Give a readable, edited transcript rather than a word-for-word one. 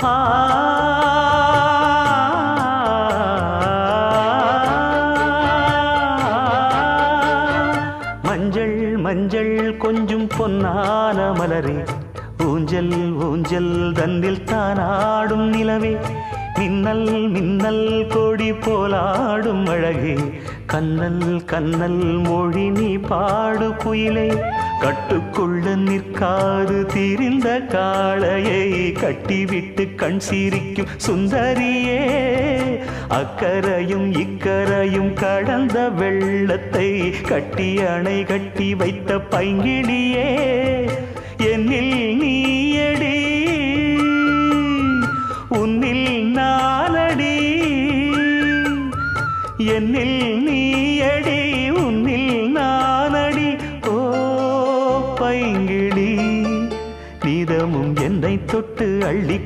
ஆ மஞ்சள் மஞ்சள் கொஞ்சம் பொன்னான மலரே, ஊஞ்சல் ஊஞ்சல் தந்தில் தானாடும் நிலவே, மின்னல் மின்னல் கொடி போலாடும் அழகே, கண்ணல் கண்ணல் மொழி நீ பாடு குயிலே, கட்டுக்குள்ள நிற்காது திரிந்த காளையை கட்டிவிட்டு கண் சிரிக்கும் சுந்தரியே, அக்கரையும் இக்கரையும் கடந்த வெள்ளத்தை கட்டி அணை கட்டி வைத்த பைங்கிளியே, என்னில் நீயடி உன்னில் நானடி, என்னில் நீயடி உன்னில் நானடி, ஓ பைங்கிளி நீதமும் என்னை தொட்டு அள்ளி